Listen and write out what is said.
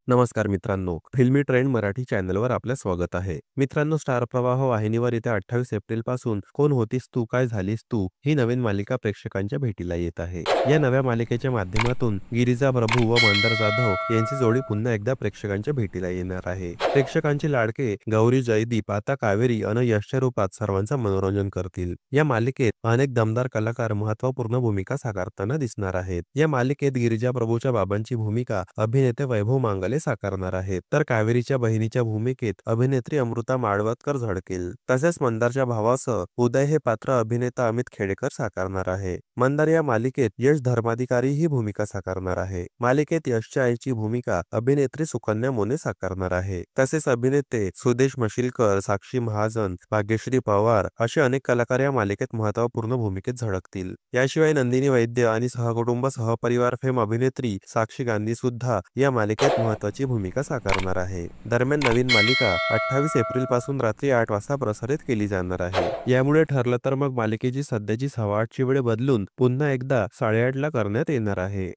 नमस्कार मित्रांनो, फिल्मी ट्रेंड मराठी चॅनलवर आपलं स्वागत आहे. मित्रांनो, स्टार प्रवाह वाहिनीवर येत्या 28 एप्रिल पासून कोण होतीस तू काय झालीस तू ही नवीन मालिका प्रेक्षकांच्या भेटीला येत आहे. या नव्या मालिकेच्या माध्यमातून गिरिजा प्रभू व मंदार जाधव यांची जोडी पुन्हा एकदा प्रेक्षकांच्या भेटीला येणार आहे. प्रेक्षकांचे लाडके गौरी जयदीप आता कावेरी अन यशच्या रूपात सर्वांचं मनोरंजन करतील. या मालिकेत अनेक दमदार कलाकार महत्त्वपूर्ण भूमिका साकारताना दिसणार आहेत. या मालिकेत गिरिजा प्रभूच्या बाबांची भूमिका अभिनेते वैभव मांगले साकारणार आहेत, तर कावेरीच्या बहिणीच्या भूमिकेत अभिनेत्री अमृता माळवदकर झळकेल. तसेच मंदारच्या भावासह उदय हे पात्र अभिनेता अमित खेडेकर साकारणार आहे. मंदार या मालिकेत यश धर्माधिकारी ही भूमिका साकारणार आहे. मालिकेत यशच्या आईची भूमिका अभिनेत्री सुकन्या मोने साकारणार आहे. तसेच अभिनेते सुदेश मशिलकर, साक्षी महाजन, भाग्यश्री पवार असे अनेक कलाकार या मालिकेत महत्त्वपूर्ण भूमिकेत झळकतील. याशिवाय नंदिनी वैद्य आणि सहकुटुंब सहपरिवार फेम अभिनेत्री साक्षी गांधी सुद्धा या मालिकेत महत्त्वाची भूमिका साकारणार आहे. दरम्यान नवीन मालिका 28 एप्रिल पासून रात्री 8 वाजता प्रसारित केली जाणार आहे. यामुळे ठरलं तर मग मालिकेची सध्याची 8:15ची वेळ बदलून पुन्हा एकदा 8:30ला करण्यात येणार आहे.